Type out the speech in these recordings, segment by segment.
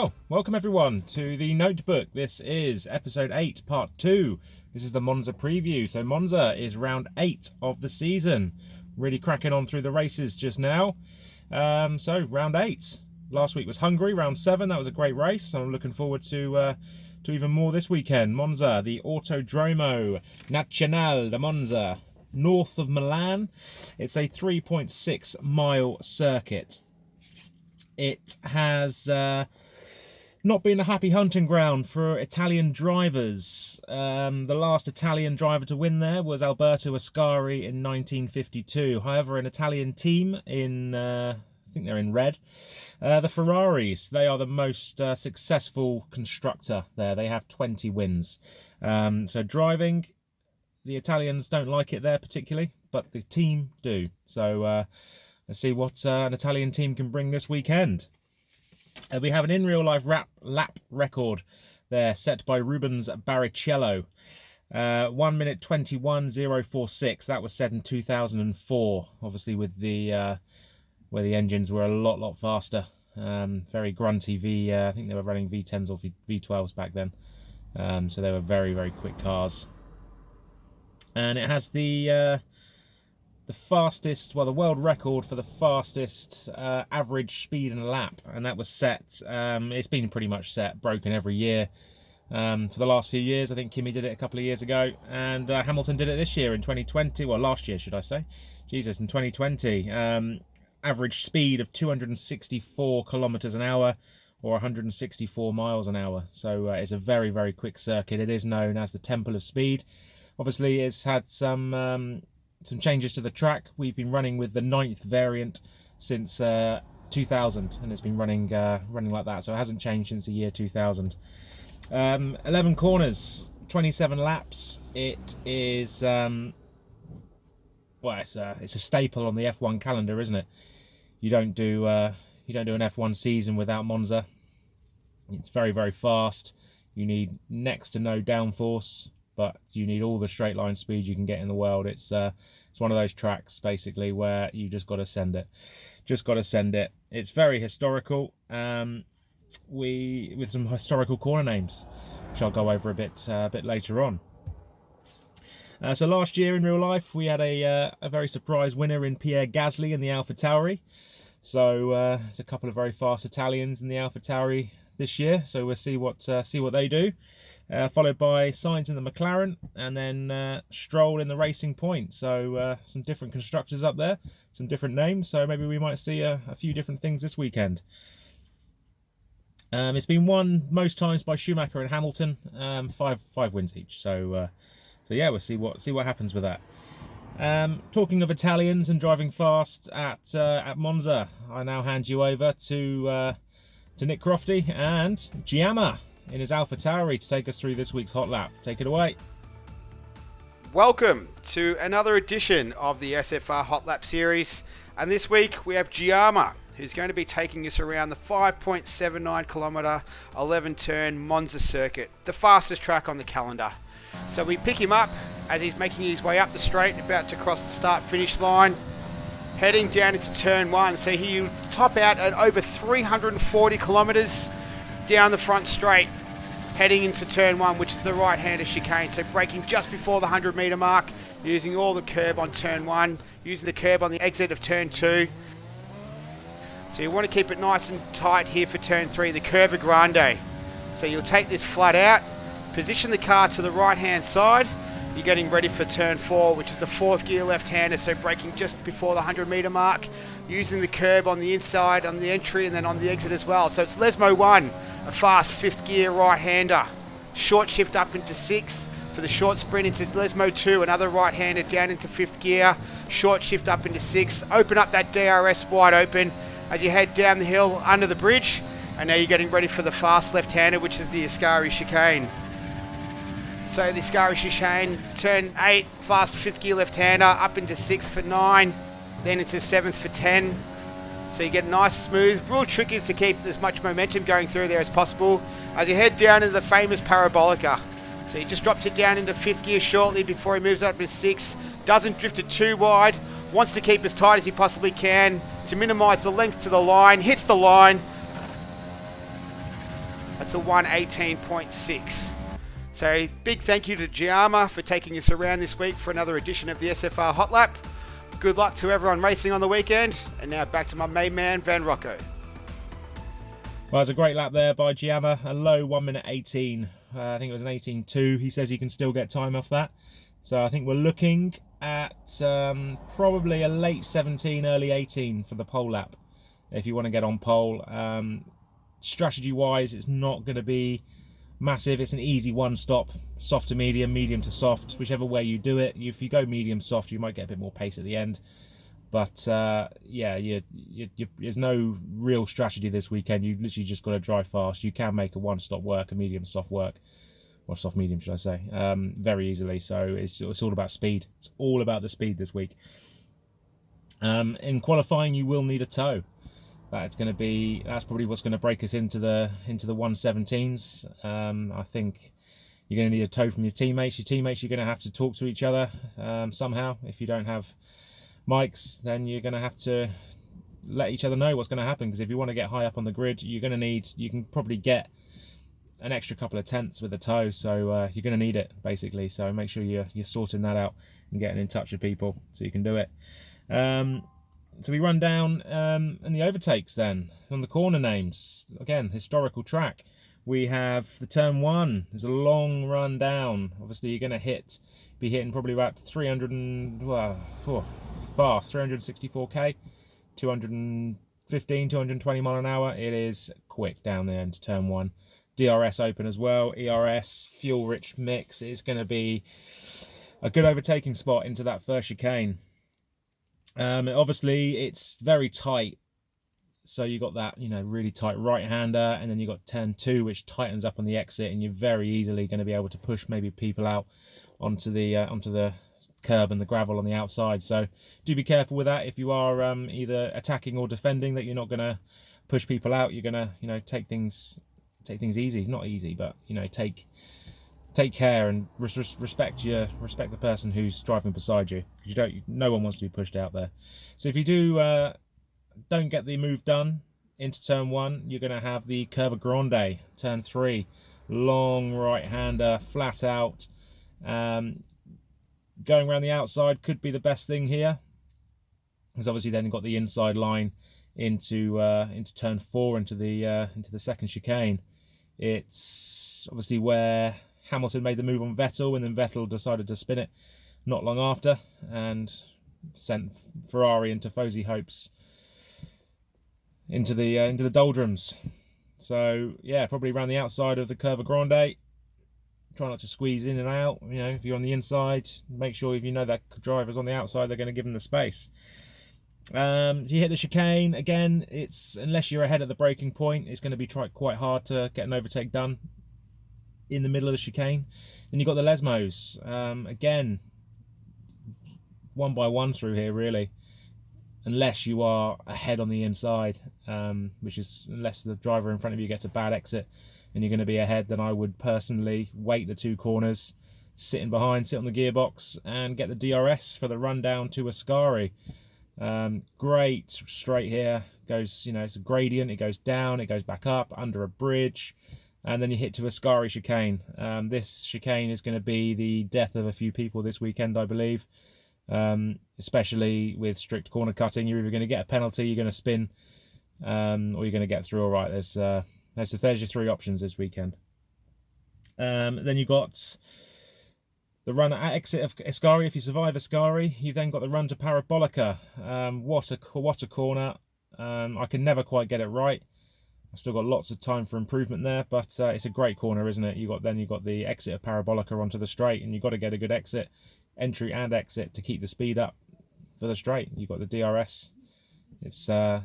Well, welcome everyone to the Notebook. This is episode 8, part 2. This is the Monza preview. So Monza is round 8 of the season. Really cracking on through the races just now. So round 8. Last week was Hungary, round 7. That was a great race. So I'm looking forward to even more this weekend. Monza, the Autodromo Nazionale de Monza, north of Milan. It's a 3.6 mile circuit. It has not been a happy hunting ground for Italian drivers. The last Italian driver to win there was Alberto Ascari in 1952. However, an Italian team in, I think they're in red, the Ferraris, they are the most successful constructor there. They have 20 wins. So driving, the Italians don't like it there particularly, but the team do. So let's see what an Italian team can bring this weekend. We have an in real life lap record there set by Rubens Barrichello. 1 minute 21.046. That was set in 2004. Obviously with the where the engines were a lot faster. Very grunty I think they were running V10s or V12s back then. So they were very quick cars. And it has the fastest, well, the world record for the fastest average speed in a lap, and that was set, it's been pretty much set, broken every year for the last few years. I think Kimi did it a couple of years ago, and Hamilton did it this year in 2020, well, last year should I say, Jesus, in 2020. Average speed of 264 kilometers an hour or 164 miles an hour. So it's a very quick circuit. It is known as the Temple of Speed. Obviously it's had some changes to the track. We've been running with the 9th variant since 2000, and it's been running like that, so it hasn't changed since the year 2000. 11 corners, 27 laps. It is well, it's a staple on the F1 calendar, isn't it? You don't do an F1 season without Monza. It's very fast. You need next to no downforce, but you need all the straight line speed you can get in the world. It's one of those tracks basically where you just got to send it. It's very historical. With some historical corner names, which I'll go over a bit later on. So last year in real life we had a very surprise winner in Pierre Gasly in the AlphaTauri. So it's a couple of very fast Italians in the AlphaTauri this year. So we'll see what they do. Followed by Sainz in the McLaren, and then Stroll in the Racing Point. So some different constructors up there, some different names. So maybe we might see a few different things this weekend. It's been won most times by Schumacher and Hamilton, five wins each. So yeah, we'll see what happens with that. Talking of Italians and driving fast at Monza, I now hand you over to Nick Crofty and Giamma in his AlphaTauri to take us through this week's hot lap. Take it away. Welcome to another edition of the SFR Hot Lap series, and this week we have Giamma, who's going to be taking us around the 5.79 kilometre 11 turn Monza circuit, the fastest track on the calendar. So we pick him up as he's making his way up the straight, about to cross the start finish line, heading down into turn 1. So he'll top out at over 340 kilometres down the front straight, heading into turn 1, which is the right-hander chicane. So braking just before the 100 metre mark, using all the curb on turn 1, using the curb on the exit of turn 2. So you want to keep it nice and tight here for turn 3, the Curva Grande. So you'll take this flat out, position the car to the right-hand side. You're getting ready for turn 4, which is the 4th gear left-hander, so braking just before the 100 metre mark, using the curb on the inside, on the entry, and then on the exit as well. So it's Lesmo 1, a fast 5th gear right-hander. Short shift up into 6th for the short sprint into Lesmo 2, another right-hander down into 5th gear. Short shift up into 6th. Open up that DRS wide open as you head down the hill under the bridge. And now you're getting ready for the fast left-hander, which is the Ascari chicane. So the Ascari chicane, turn 8, fast 5th gear left-hander, up into 6th for 9, then into 7th for 10. So you get nice smooth. Real trick is to keep as much momentum going through there as possible as you head down into the famous Parabolica. So he just drops it down into 5th gear shortly before he moves up to 6th. Doesn't drift it too wide. Wants to keep as tight as he possibly can to minimise the length to the line. Hits the line. That's a 118.6. So big thank you to Giamma for taking us around this week for another edition of the SFR Hot Lap. Good luck to everyone racing on the weekend. And now back to my main man, Van Rocco. Well, it's a great lap there by Giamma, a low 1 minute 18. I think it was an 18.2. He says he can still get time off that. So I think we're looking at probably a late 17, early 18 for the pole lap, if you want to get on pole. Strategy-wise, it's not going to be massive. It's an easy one stop, soft to medium, medium to soft, whichever way you do it. If you go medium soft, you might get a bit more pace at the end. But yeah, there's no real strategy this weekend. You've literally just got to drive fast. You can make a one stop work, a medium soft work, or soft medium should I say, very easily. So it's all about speed. It's all about the speed this week. In qualifying, you will need a tow. That's probably what's going to break us into the 117s. I think you're going to need a tow from your teammates. You're going to have to talk to each other somehow. If you don't have mics, then you're going to have to let each other know what's going to happen, because if you want to get high up on the grid, you can probably get an extra couple of tenths with a tow, so you're going to need it basically. So make sure you're sorting that out and getting in touch with people so you can do it. So we run down in the overtakes then on the corner names. Again, historical track. We have the turn one. There's a long run down. Obviously you're going to be hitting probably about 364k, 215, 220 mile an hour. It is quick down there into turn one. DRS open as well. ERS, fuel rich mix. It's going to be a good overtaking spot into that first chicane. Obviously it's very tight, so you got that really tight right hander, and then you got turn two, which tightens up on the exit, and you're very easily going to be able to push maybe people out onto the curb and the gravel on the outside. So do be careful with that. If you are either attacking or defending, that you're not going to push people out. You're going to take things easy, not easy, but take care and respect the person who's driving beside you, because no one wants to be pushed out there. So if you don't get the move done into turn one, you're going to have the Curva Grande, turn three, long right hander, flat out. Going around the outside could be the best thing here, because obviously then you've got the inside line into turn four, into the second chicane. It's obviously where Hamilton made the move on Vettel, and then Vettel decided to spin it not long after and sent Ferrari and Tifosi hopes into the doldrums. So yeah, probably around the outside of the Curva Grande. Try not to squeeze in and out. If you're on the inside, make sure if you know that driver's on the outside, they're going to give them the space. If you hit the chicane again, unless you're ahead at the braking point, it's going to be quite hard to get an overtake done in the middle of the chicane. Then you've got the Lesmos. Again, one by one through here really, unless you are ahead on the inside, which is unless the driver in front of you gets a bad exit and you're going to be ahead, then I would personally wait the two corners, sit on the gearbox, and get the DRS for the run down to Ascari. Great straight here, goes, it's a gradient, it goes down, it goes back up under a bridge, and then you hit to Ascari chicane. This chicane is going to be the death of a few people this weekend, I believe, especially with strict corner cutting. You're either going to get a penalty, you're going to spin, or you're going to get through all right. There's your three options this weekend. Then you've got the run at exit of Ascari. If you survive Ascari, you've then got the run to Parabolica. What a corner. I can never quite get it right. I've still got lots of time for improvement there, but it's a great corner, isn't it? You've got the exit of Parabolica onto the straight, and you've got to get a good entry and exit to keep the speed up for the straight. You've got the DRS. It's a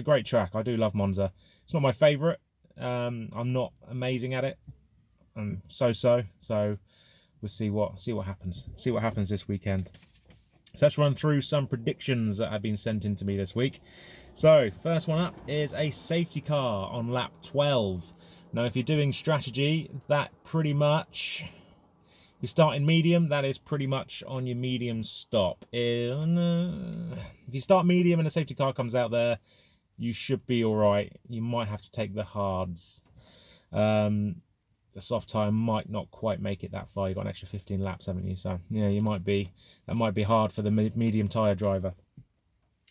great track. I do love Monza. It's not my favourite. I'm not amazing at it. I'm so. We'll see what happens. See what happens this weekend. So let's run through some predictions that have been sent in to me this week. So first one up is a safety car on lap 12. Now if you're doing strategy, that pretty much, if you start in medium, that is pretty much on your medium stop. If you start medium and a safety car comes out there, you should be all right. You might have to take the hards. The soft tyre might not quite make it that far. You've got an extra 15 laps, haven't you? So yeah, that might be hard for the medium tyre driver.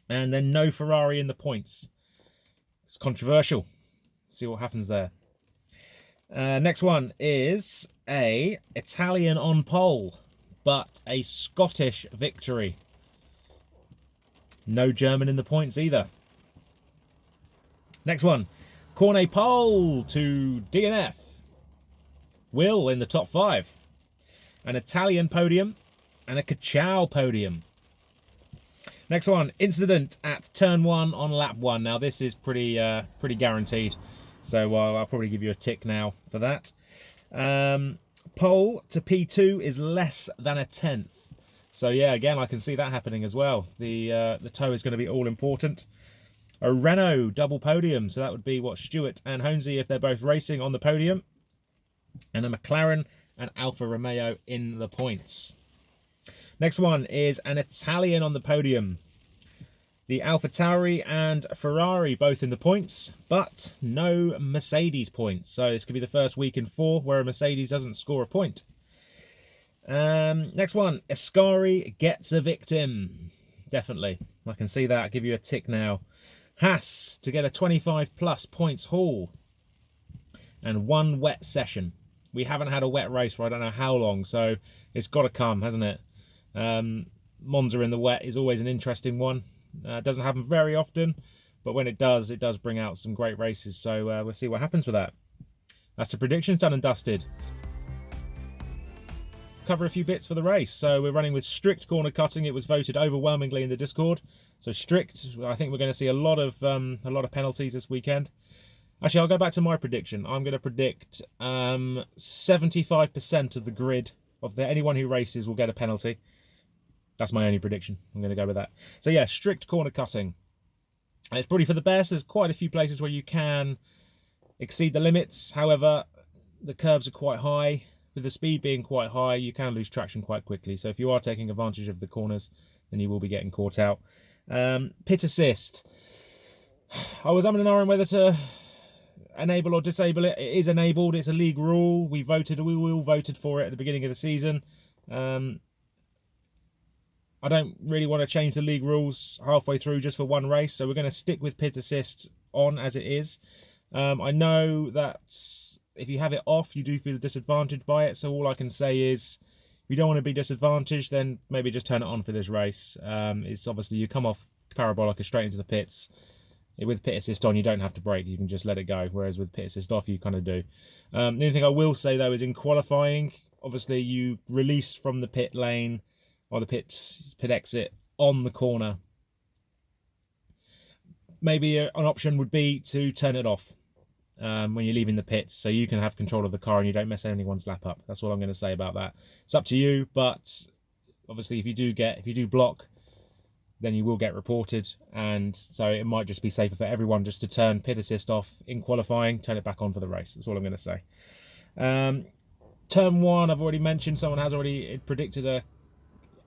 And then no Ferrari in the points. It's controversial. See what happens there. Next one is a Italian on pole, but a Scottish victory. No German in the points either. Next one, Cornet pole to DNF. Will in the top 5. An Italian podium and a Kachow podium. Next one, incident at turn 1 on lap 1. Now this is pretty guaranteed, so I'll probably give you a tick now for that. Pole to P2 is less than a tenth. So yeah, again, I can see that happening as well. The toe is going to be all important. A Renault double podium, so that would be what, Stewart and Honesy if they're both racing on the podium. And a McLaren and Alfa Romeo in the points. Next one is an Italian on the podium. The AlphaTauri and Ferrari both in the points, but no Mercedes points. So this could be the first week in 4 where a Mercedes doesn't score a point. Next one, Ascari gets a victim. Definitely, I can see that. I'll give you a tick now. Haas to get a 25 plus points haul. And 1 wet session. We haven't had a wet race for I don't know how long, so it's got to come, hasn't it? Monza in the wet is always an interesting one. It doesn't happen very often, but when it does bring out some great races. So we'll see what happens with that. That's the predictions done and dusted. Cover a few bits for the race. So we're running with strict corner cutting. It was voted overwhelmingly in the Discord. So strict. I think we're going to see a lot of penalties this weekend. Actually, I'll go back to my prediction. I'm going to predict 75% of the grid of anyone who races will get a penalty. That's my only prediction. I'm going to go with that. So yeah, strict corner cutting. It's probably for the best. There's quite a few places where you can exceed the limits. However, the curbs are quite high. With the speed being quite high, you can lose traction quite quickly. So if you are taking advantage of the corners, then you will be getting caught out. Pit assist. I was umming and ahhing whether to enable or disable it. It is enabled. It's a league rule. We all voted for it at the beginning of the season. I don't really want to change the league rules halfway through just for one race, so we're going to stick with pit assist on as it is. I know that if you have it off, you do feel disadvantaged by it, so all I can say is if you don't want to be disadvantaged, then maybe just turn it on for this race. It's obviously you come off Parabolica straight into the pits. With pit assist on, you don't have to brake, you can just let it go, whereas with pit assist off, you kind of do. The only thing I will say, though, is in qualifying, obviously you released from the pit lane, or the pit exit, on the corner. Maybe an option would be to turn it off when you're leaving the pits, so you can have control of the car and you don't mess anyone's lap up. That's all I'm going to say about that. It's up to you, but obviously if you do block, then you will get reported, and so it might just be safer for everyone just to turn pit assist off in qualifying, turn it back on for the race. That's all I'm going to say. Turn 1, I've already mentioned, someone has already predicted a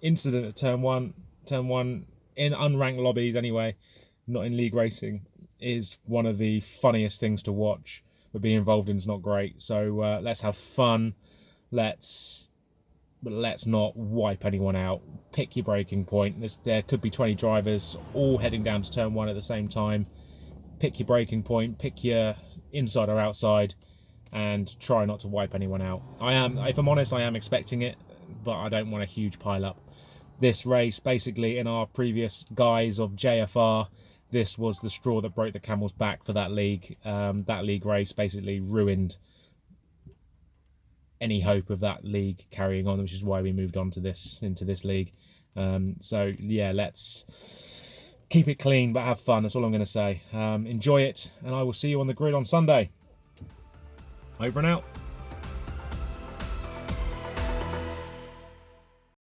incident at turn 1. Turn 1 in unranked lobbies anyway, not in league racing, is one of the funniest things to watch, but being involved in is not great. So let's have fun. But let's not wipe anyone out. Pick your braking point. There could be 20 drivers all heading down to turn 1 at the same time. Pick your braking point, pick your inside or outside, and try not to wipe anyone out. If I'm honest, I am expecting it, but I don't want a huge pile up. This race, basically, in our previous guise of JFR, this was the straw that broke the camel's back for that league. That league race basically ruined any hope of that league carrying on, which is why we moved on to into this league. So yeah, let's keep it clean but have fun. That's all I'm going to say. Enjoy it, and I will see you on the grid on Sunday. Over and out.